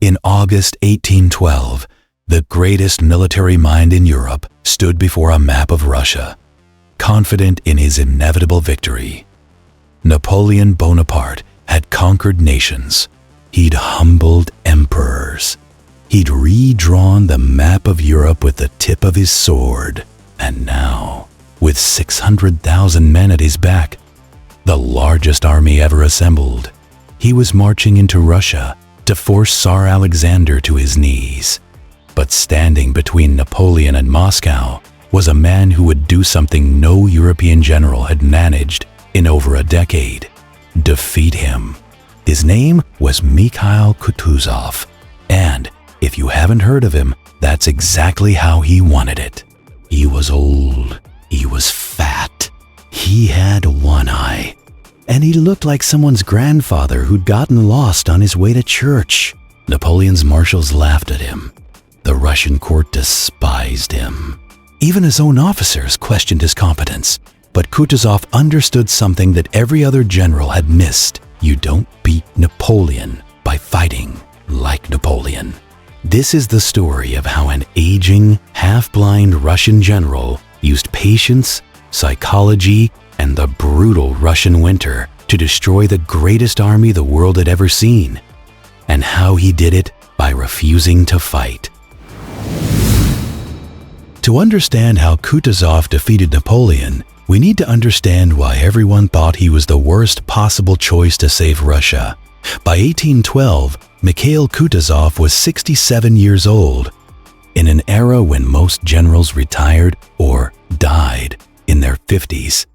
In August 1812, the greatest military mind in Europe stood before a map of Russia, confident in his inevitable victory. Napoleon Bonaparte had conquered nations. He'd humbled emperors. He'd redrawn the map of Europe with the tip of his sword. And now, with 600,000 men at his back, the largest army ever assembled, he was marching into Russia to force Tsar Alexander to his knees. But standing between Napoleon and Moscow was a man who would do something no European general had managed in over a decade: defeat him. His name was Mikhail Kutuzov, and if you haven't heard of him, that's exactly how he wanted it. He was old, he was fat, he had one eye, and he looked like someone's grandfather who'd gotten lost on his way to church. Napoleon's marshals laughed at him. The Russian court despised him. Even his own officers questioned his competence. But Kutuzov understood something that every other general had missed. You don't beat Napoleon by fighting like Napoleon. This is the story of how an aging, half-blind Russian general used patience, psychology, and the brutal Russian winter to destroy the greatest army the world had ever seen, and how he did it by refusing to fight. To understand how Kutuzov defeated Napoleon, we need to understand why everyone thought he was the worst possible choice to save Russia. By 1812, Mikhail Kutuzov was 67 years old. In an era when most generals retired or died in their 50s,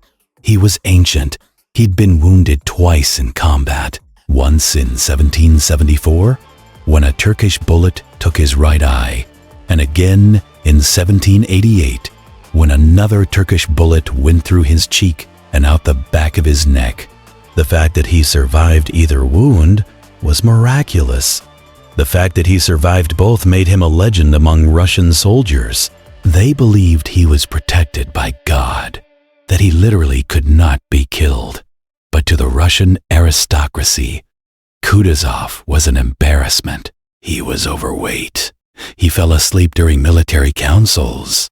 he was ancient. He'd been wounded twice in combat, once in 1774, when a Turkish bullet took his right eye, and again in 1788, when another Turkish bullet went through his cheek and out the back of his neck. The fact that he survived either wound was miraculous. The fact that he survived both made him a legend among Russian soldiers. They believed he was protected by God, that he literally could not be killed. But to the Russian aristocracy, Kutuzov was an embarrassment. He was overweight. He fell asleep during military councils.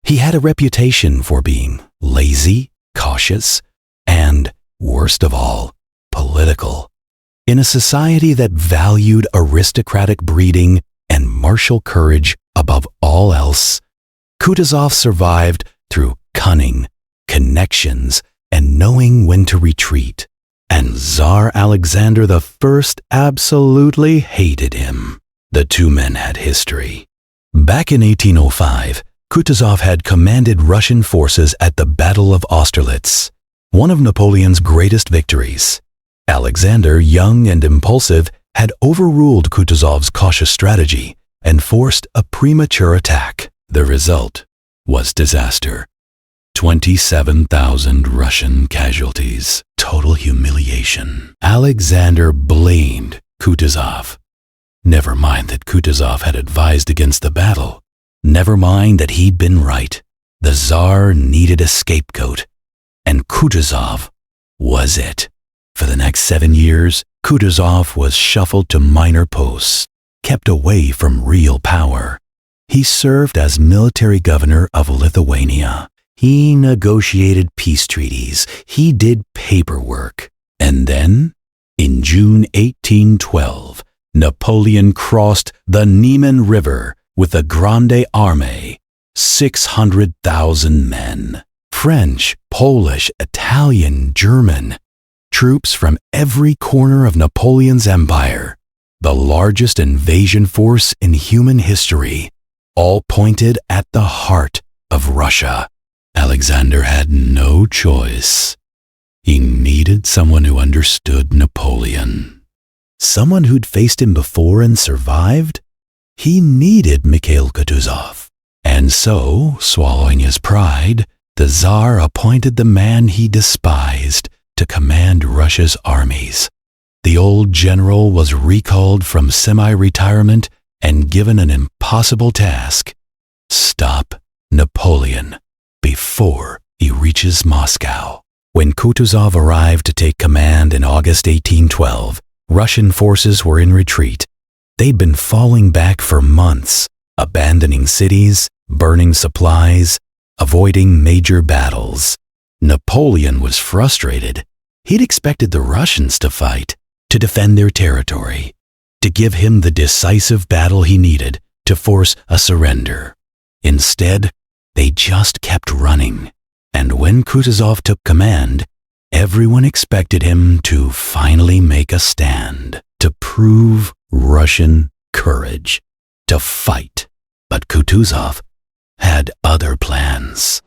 He had a reputation for being lazy, cautious, and, worst of all, political. In a society that valued aristocratic breeding and martial courage above all else, Kutuzov survived through cunning, connections, and knowing when to retreat. And Tsar Alexander I absolutely hated him. The two men had history. Back in 1805, Kutuzov had commanded Russian forces at the Battle of Austerlitz, one of Napoleon's greatest victories. Alexander, young and impulsive, had overruled Kutuzov's cautious strategy and forced a premature attack. The result was disaster. 27,000 Russian casualties. Total humiliation. Alexander blamed Kutuzov. Never mind that Kutuzov had advised against the battle. Never mind that he'd been right. The Tsar needed a scapegoat, and Kutuzov was it. For the next 7 years, Kutuzov was shuffled to minor posts, kept away from real power. He served as military governor of Lithuania. He negotiated peace treaties. He did paperwork. And then, in June 1812, Napoleon crossed the Niemen River with the Grande Armée, 600,000 men. French, Polish, Italian, German. Troops from every corner of Napoleon's empire. The largest invasion force in human history. All pointed at the heart of Russia. Alexander had no choice. He needed someone who understood Napoleon. Someone who'd faced him before and survived? He needed Mikhail Kutuzov. And so, swallowing his pride, the Tsar appointed the man he despised to command Russia's armies. The old general was recalled from semi-retirement and given an impossible task: stop Napoleon before he reaches Moscow. When Kutuzov arrived to take command in August 1812, Russian forces were in retreat. They'd been falling back for months, abandoning cities, burning supplies, avoiding major battles. Napoleon was frustrated. He'd expected the Russians to fight, to defend their territory, to give him the decisive battle he needed to force a surrender. Instead, they just kept running. And when Kutuzov took command, everyone expected him to finally make a stand, to prove Russian courage, to fight. But Kutuzov had other plans.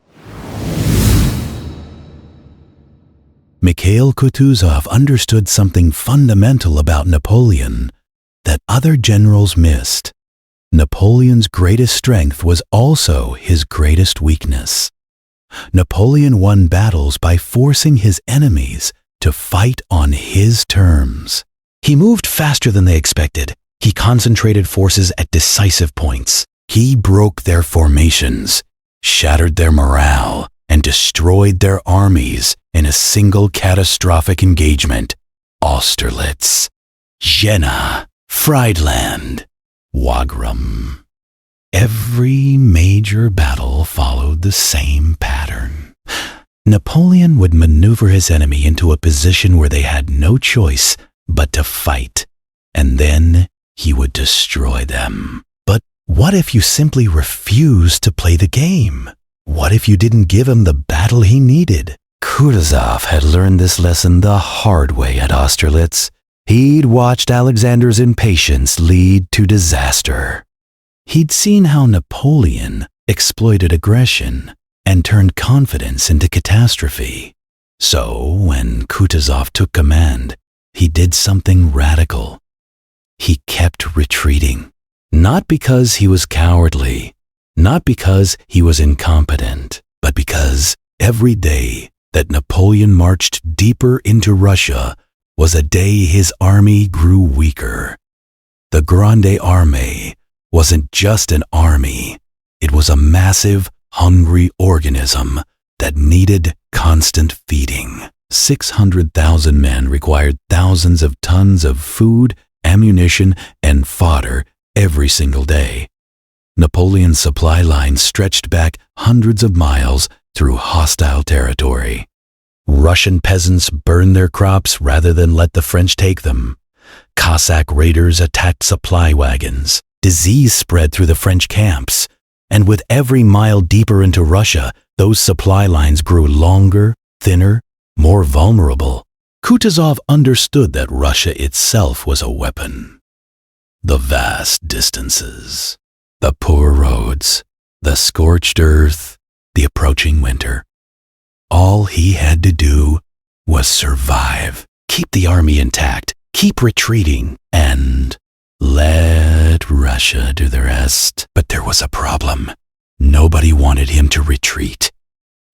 Mikhail Kutuzov understood something fundamental about Napoleon that other generals missed. Napoleon's greatest strength was also his greatest weakness. Napoleon won battles by forcing his enemies to fight on his terms. He moved faster than they expected. He concentrated forces at decisive points. He broke their formations, shattered their morale, and destroyed their armies in a single catastrophic engagement. Austerlitz, Jena, Friedland, Wagram. Every major battle followed the same pattern. Napoleon would maneuver his enemy into a position where they had no choice but to fight, and then he would destroy them. But what if you simply refused to play the game? What if you didn't give him the battle he needed? Kutuzov had learned this lesson the hard way at Austerlitz. He'd watched Alexander's impatience lead to disaster. He'd seen how Napoleon exploited aggression and turned confidence into catastrophe. So, when Kutuzov took command, he did something radical. He kept retreating, not because he was cowardly, not because he was incompetent, but because every day that Napoleon marched deeper into Russia was a day his army grew weaker. The Grande Armée wasn't just an army. It was a massive, hungry organism that needed constant feeding. 600,000 men required thousands of tons of food, ammunition, and fodder every single day. Napoleon's supply lines stretched back hundreds of miles through hostile territory. Russian peasants burned their crops rather than let the French take them. Cossack raiders attacked supply wagons. Disease spread through the French camps. And with every mile deeper into Russia, those supply lines grew longer, thinner, more vulnerable. Kutuzov understood that Russia itself was a weapon. The vast distances, the poor roads, the scorched earth, the approaching winter. All he had to do was survive, keep the army intact, keep retreating, and let Russia do the rest. But there was a problem. Nobody wanted him to retreat.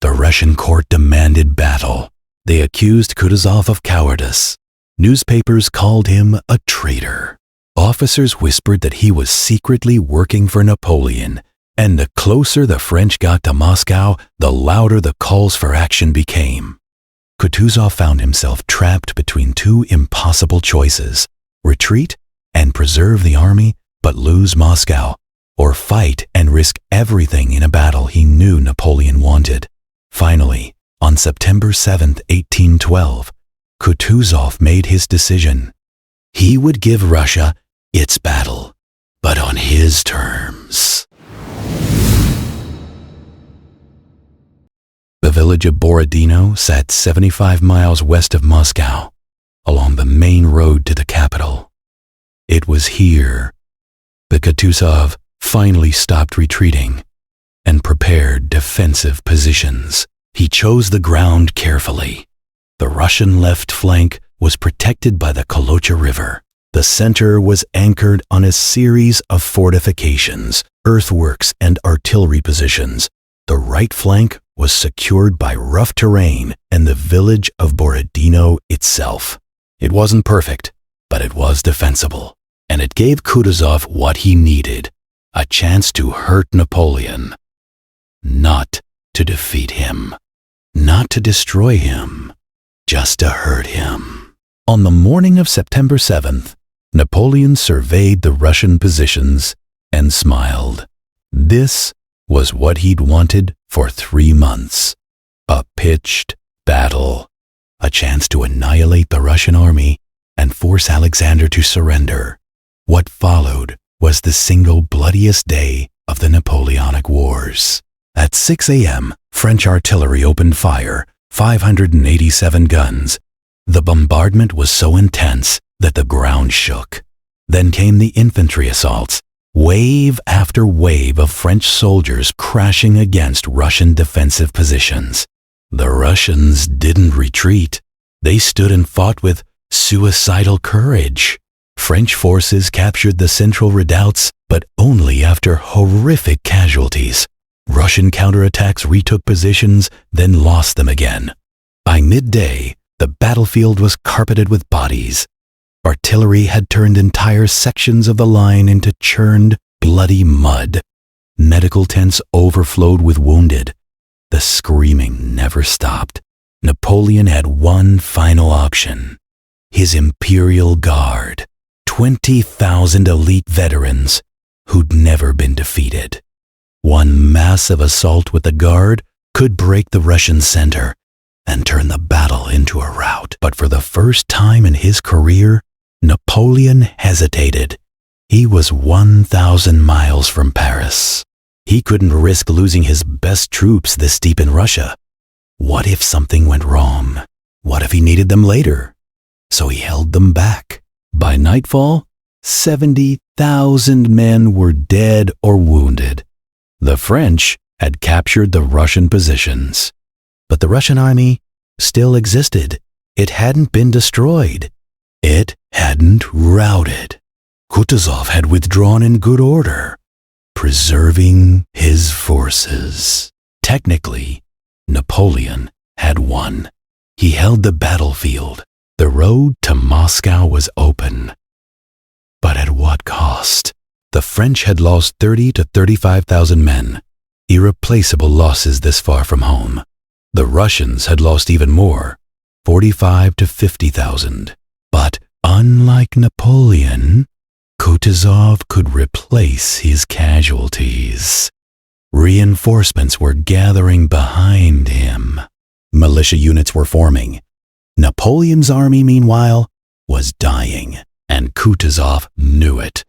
The Russian court demanded battle. They accused Kutuzov of cowardice. Newspapers called him a traitor. Officers whispered that he was secretly working for Napoleon, and the closer the French got to Moscow, the louder the calls for action became. Kutuzov found himself trapped between two impossible choices: retreat and preserve the army but lose Moscow, or fight and risk everything in a battle he knew Napoleon wanted. Finally, on September 7, 1812, Kutuzov made his decision. He would give Russia its battle, but on his terms. The village of Borodino sat 75 miles west of Moscow, along the main road to the capital. It was here that Kutuzov finally stopped retreating and prepared defensive positions. He chose the ground carefully. The Russian left flank was protected by the Kolocha River. The center was anchored on a series of fortifications, earthworks, and artillery positions. The right flank was secured by rough terrain and the village of Borodino itself. It wasn't perfect, but it was defensible, and it gave Kutuzov what he needed: a chance to hurt Napoleon. Not to defeat him, not to destroy him, just to hurt him. On the morning of September 7th, Napoleon surveyed the Russian positions and smiled. This was what he'd wanted for 3 months. A pitched battle. A chance to annihilate the Russian army and force Alexander to surrender. What followed was the single bloodiest day of the Napoleonic Wars. At 6 a.m., French artillery opened fire, 587 guns. The bombardment was so intense that the ground shook. Then came the infantry assaults, wave after wave of French soldiers crashing against Russian defensive positions. The Russians didn't retreat. They stood and fought with suicidal courage. French forces captured the central redoubts, but only after horrific casualties. Russian counterattacks retook positions, then lost them again. By midday, the battlefield was carpeted with bodies. Artillery had turned entire sections of the line into churned, bloody mud. Medical tents overflowed with wounded. The screaming never stopped. Napoleon had one final option. His Imperial Guard, 20,000 elite veterans who'd never been defeated. One massive assault with the Guard could break the Russian center and turn the battle into a rout. But for the first time in his career, Napoleon hesitated. He was 1,000 miles from Paris. He couldn't risk losing his best troops this deep in Russia. What if something went wrong? What if he needed them later? So he held them back. By nightfall, 70,000 men were dead or wounded. The French had captured the Russian positions. But the Russian army still existed. It hadn't been destroyed. It hadn't routed. Kutuzov had withdrawn in good order, preserving his forces. Technically, Napoleon had won. He held the battlefield. The road to Moscow was open. But at what cost? The French had lost 30 to 35,000 men, irreplaceable losses this far from home. The Russians had lost even more, 45 to 50,000. But unlike Napoleon, Kutuzov could replace his casualties. Reinforcements were gathering behind him. Militia units were forming. Napoleon's army, meanwhile, was dying, and Kutuzov knew it.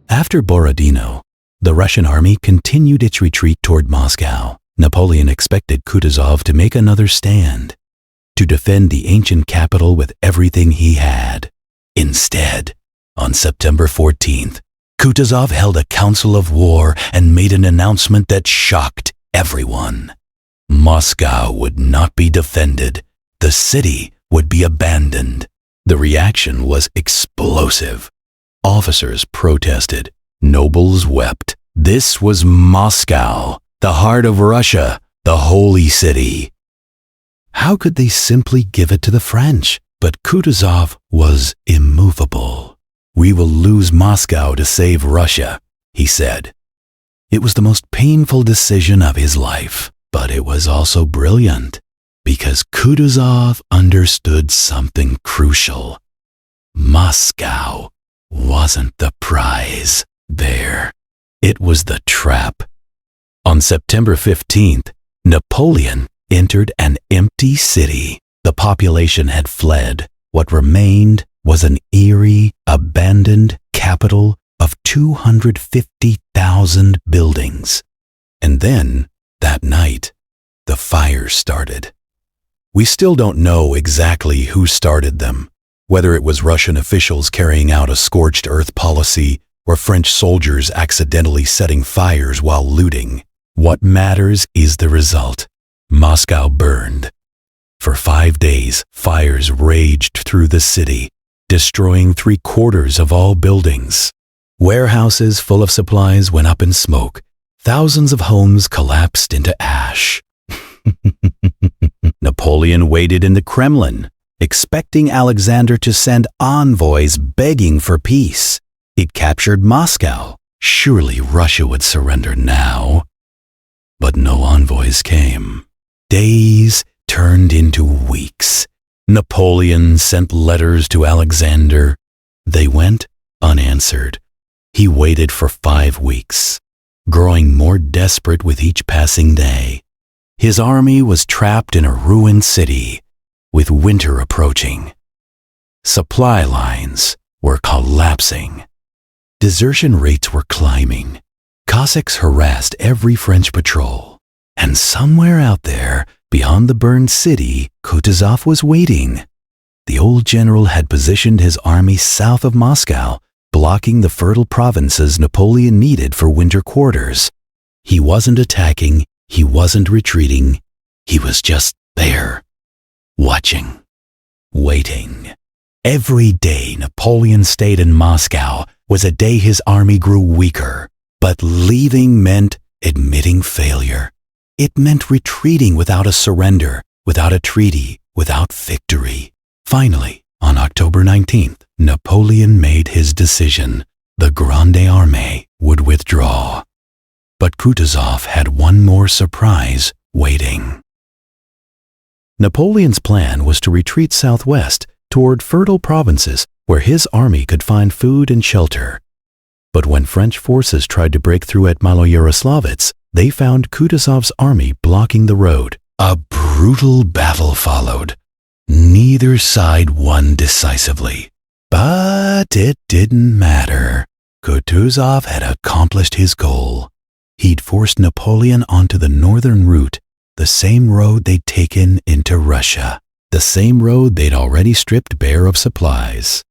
After Borodino, the Russian army continued its retreat toward Moscow. Napoleon expected Kutuzov to make another stand, to defend the ancient capital with everything he had. Instead, on September 14th, Kutuzov held a council of war and made an announcement that shocked everyone. Moscow would not be defended. The city would be abandoned. The reaction was explosive. Officers protested. Nobles wept. This was Moscow, the heart of Russia, the holy city. How could they simply give it to the French? But Kutuzov was immovable. "We will lose Moscow to save Russia," he said. It was the most painful decision of his life, but it was also brilliant, because Kutuzov understood something crucial. Moscow wasn't the prize there. It was the trap. On September 15th, Napoleon entered an empty city. The population had fled. What remained was an eerie, abandoned capital of 250,000 buildings. And then, that night, the fires started. We still don't know exactly who started them, whether it was Russian officials carrying out a scorched earth policy or French soldiers accidentally setting fires while looting. What matters is the result. Moscow burned. For 5 days, fires raged through the city, destroying 3/4 of all buildings. Warehouses full of supplies went up in smoke. Thousands of homes collapsed into ash. Napoleon waited in the Kremlin, expecting Alexander to send envoys begging for peace. He'd captured Moscow. Surely Russia would surrender now. But no envoys came. Days turned into weeks. Napoleon sent letters to Alexander. They went unanswered. He waited for 5 weeks, growing more desperate with each passing day. His army was trapped in a ruined city, with winter approaching. Supply lines were collapsing. Desertion rates were climbing. Cossacks harassed every French patrol. And somewhere out there, beyond the burned city, Kutuzov was waiting. The old general had positioned his army south of Moscow, blocking the fertile provinces Napoleon needed for winter quarters. He wasn't attacking, he wasn't retreating, he was just there, watching, waiting. Every day Napoleon stayed in Moscow was a day his army grew weaker, but leaving meant admitting failure. It meant retreating without a surrender, without a treaty, without victory. Finally, on October 19th, Napoleon made his decision. The Grande Armée would withdraw. But Kutuzov had one more surprise waiting. Napoleon's plan was to retreat southwest toward fertile provinces where his army could find food and shelter. But when French forces tried to break through at Maloyaroslavets, they found Kutuzov's army blocking the road. A brutal battle followed. Neither side won decisively. But it didn't matter. Kutuzov had accomplished his goal. He'd forced Napoleon onto the northern route, the same road they'd taken into Russia, the same road they'd already stripped bare of supplies.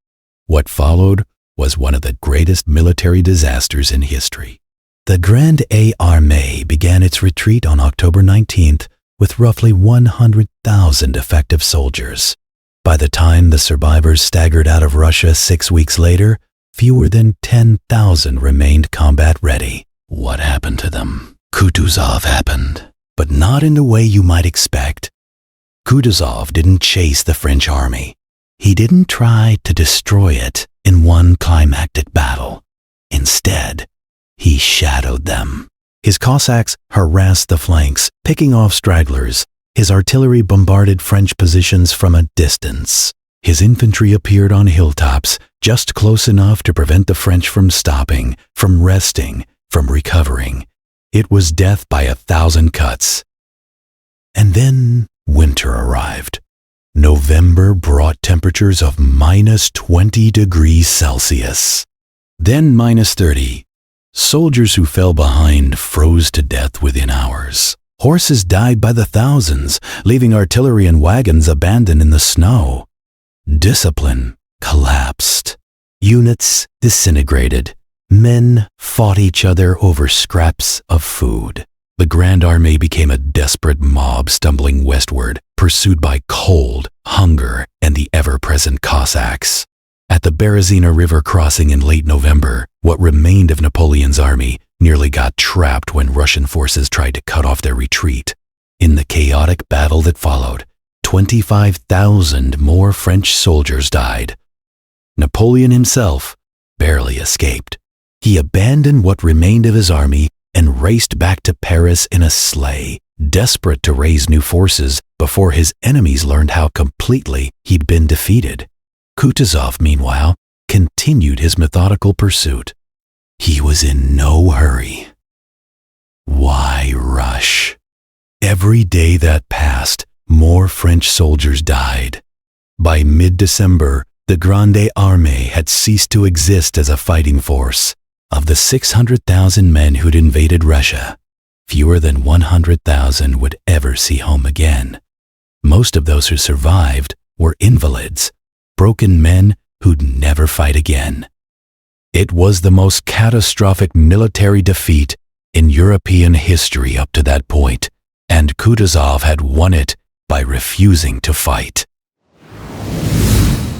What followed was one of the greatest military disasters in history. The Grande Armée began its retreat on October 19th with roughly 100,000 effective soldiers. By the time the survivors staggered out of Russia 6 weeks later, fewer than 10,000 remained combat ready. What happened to them? Kutuzov happened, but not in the way you might expect. Kutuzov didn't chase the French army. He didn't try to destroy it in one climactic battle. Instead, he shadowed them. His Cossacks harassed the flanks, picking off stragglers. His artillery bombarded French positions from a distance. His infantry appeared on hilltops, just close enough to prevent the French from stopping, from resting, from recovering. It was death by 1,000 cuts. And then winter arrived. November brought temperatures of -20 degrees Celsius. Then -30. Soldiers who fell behind froze to death within hours. Horses died by the thousands, leaving artillery and wagons abandoned in the snow. Discipline collapsed. Units disintegrated. Men fought each other over scraps of food. The Grand Armée became a desperate mob stumbling westward, pursued by cold, hunger, and the ever-present Cossacks. At the Berezina River crossing in late November, what remained of Napoleon's army nearly got trapped when Russian forces tried to cut off their retreat. In the chaotic battle that followed, 25,000 more French soldiers died. Napoleon himself barely escaped. He abandoned what remained of his army and raced back to Paris in a sleigh, desperate to raise new forces before his enemies learned how completely he'd been defeated. Kutuzov, meanwhile, continued his methodical pursuit. He was in no hurry. Why rush? Every day that passed, more French soldiers died. By mid-December, the Grande Armée had ceased to exist as a fighting force. Of the 600,000 men who'd invaded Russia, fewer than 100,000 would ever see home again. Most of those who survived were invalids, broken men who'd never fight again. It was the most catastrophic military defeat in European history up to that point, and Kutuzov had won it by refusing to fight.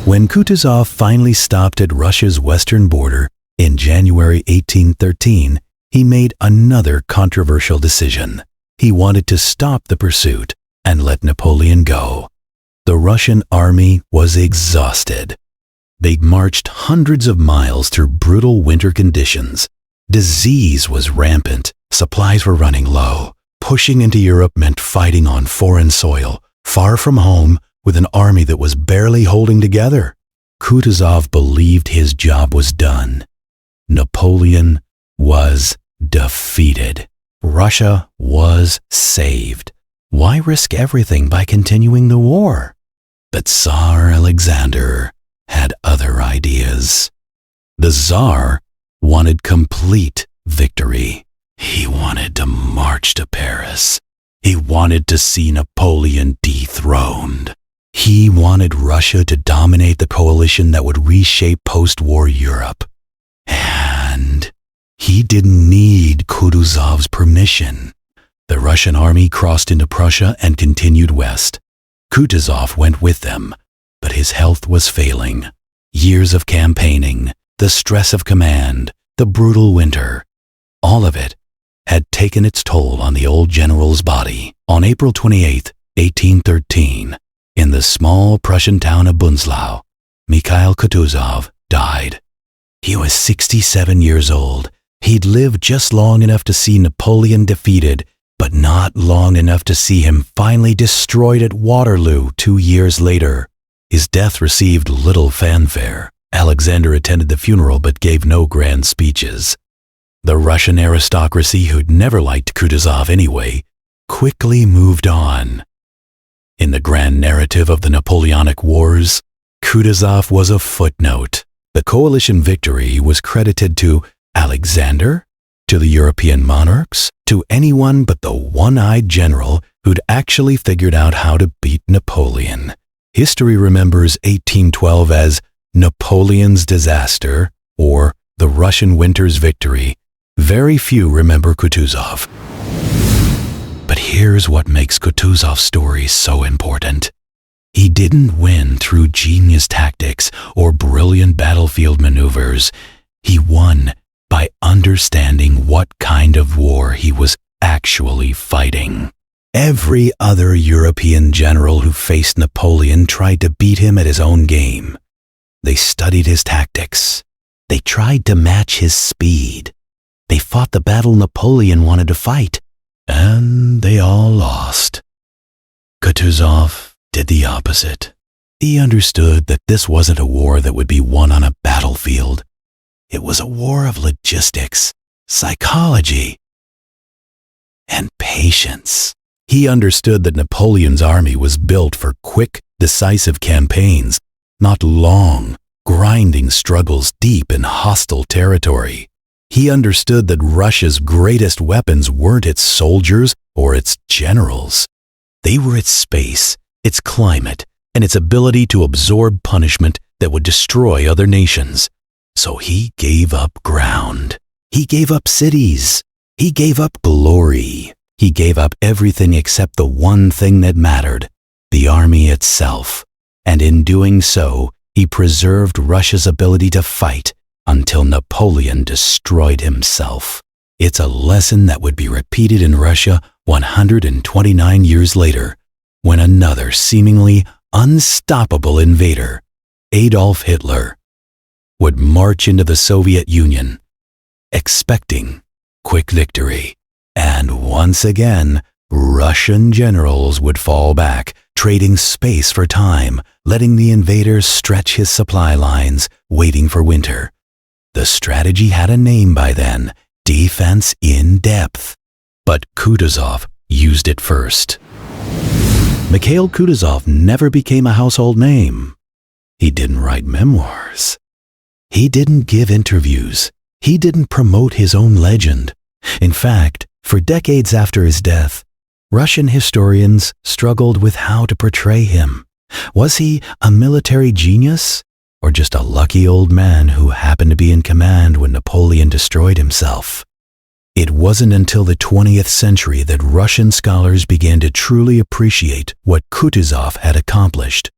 When Kutuzov finally stopped at Russia's western border in January 1813, he made another controversial decision. He wanted to stop the pursuit and let Napoleon go. The Russian army was exhausted. They'd marched hundreds of miles through brutal winter conditions. Disease was rampant, supplies were running low. Pushing into Europe meant fighting on foreign soil, far from home, with an army that was barely holding together. Kutuzov believed his job was done. Napoleon was defeated. Russia was saved. Why risk everything by continuing the war? But Tsar Alexander had other ideas. The Tsar wanted complete victory. He wanted to march to Paris. He wanted to see Napoleon dethroned. He wanted Russia to dominate the coalition that would reshape post-war Europe. And he didn't need Kutuzov's permission. The Russian army crossed into Prussia and continued west. Kutuzov went with them, but his health was failing. Years of campaigning, the stress of command, the brutal winter, all of it had taken its toll on the old general's body. On April 28, 1813, in the small Prussian town of Bunzlau, Mikhail Kutuzov died. He was 67 years old. He'd lived just long enough to see Napoleon defeated, but not long enough to see him finally destroyed at Waterloo 2 years later. His death received little fanfare. Alexander attended the funeral but gave no grand speeches. The Russian aristocracy, who'd never liked Kutuzov anyway, quickly moved on. In the grand narrative of the Napoleonic Wars, Kutuzov was a footnote. The coalition victory was credited to Alexander, to the European monarchs, to anyone but the one-eyed general who'd actually figured out how to beat Napoleon. History remembers 1812 as Napoleon's disaster or the Russian winter's victory. Very few remember Kutuzov. But here's what makes Kutuzov's story so important. He didn't win through genius tactics or brilliant battlefield maneuvers. He won by understanding what kind of war he was actually fighting. Every other European general who faced Napoleon tried to beat him at his own game. They studied his tactics. They tried to match his speed. They fought the battle Napoleon wanted to fight, and they all lost. Kutuzov did the opposite. He understood that this wasn't a war that would be won on a battlefield. It was a war of logistics, psychology, and patience. He understood that Napoleon's army was built for quick, decisive campaigns, not long, grinding struggles deep in hostile territory. He understood that Russia's greatest weapons weren't its soldiers or its generals. They were its space, its climate, and its ability to absorb punishment that would destroy other nations. So he gave up ground. He gave up cities. He gave up glory. He gave up everything except the one thing that mattered, the army itself. And in doing so, he preserved Russia's ability to fight until Napoleon destroyed himself. It's a lesson that would be repeated in Russia 129 years later, when another seemingly unstoppable invader, Adolf Hitler, would march into the Soviet Union, expecting quick victory. And once again, Russian generals would fall back, trading space for time, letting the invader stretch his supply lines, waiting for winter. The strategy had a name by then, defense in depth. But Kutuzov used it first. Mikhail Kutuzov never became a household name. He didn't write memoirs. He didn't give interviews. He didn't promote his own legend. In fact, for decades after his death, Russian historians struggled with how to portray him. Was he a military genius, or just a lucky old man who happened to be in command when Napoleon destroyed himself? It wasn't until the 20th century that Russian scholars began to truly appreciate what Kutuzov had accomplished.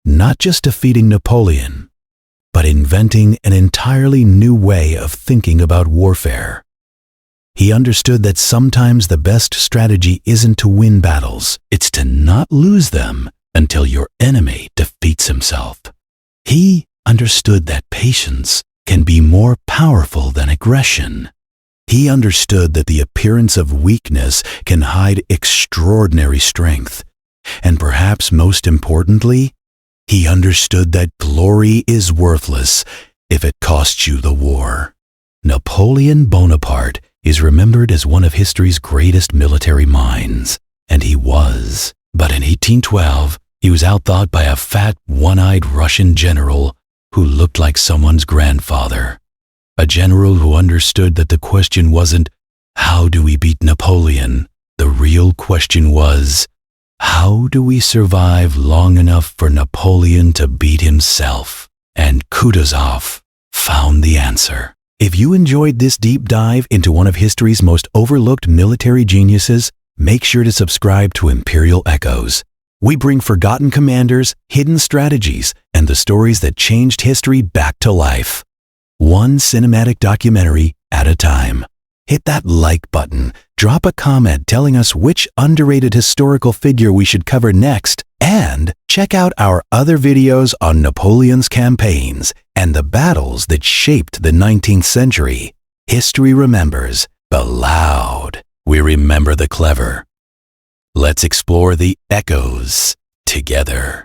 Not just defeating Napoleon, but inventing an entirely new way of thinking about warfare. He understood that sometimes the best strategy isn't to win battles, it's to not lose them until your enemy defeats himself. He understood that patience can be more powerful than aggression. He understood that the appearance of weakness can hide extraordinary strength. And perhaps most importantly, he understood that glory is worthless if it costs you the war. Napoleon Bonaparte is remembered as one of history's greatest military minds, and he was. But in 1812, he was outthought by a fat, one-eyed Russian general who looked like someone's grandfather. A general who understood that the question wasn't, how do we beat Napoleon? The real question was, how do we survive long enough for Napoleon to beat himself? And Kutuzov found the answer. If you enjoyed this deep dive into one of history's most overlooked military geniuses, make sure to subscribe to Imperial Echoes. We bring forgotten commanders, hidden strategies, and the stories that changed history back to life. One cinematic documentary at a time. Hit that like button, drop a comment telling us which underrated historical figure we should cover next, and check out our other videos on Napoleon's campaigns and the battles that shaped the 19th century. History remembers the loud. We remember the clever. Let's explore the echoes together.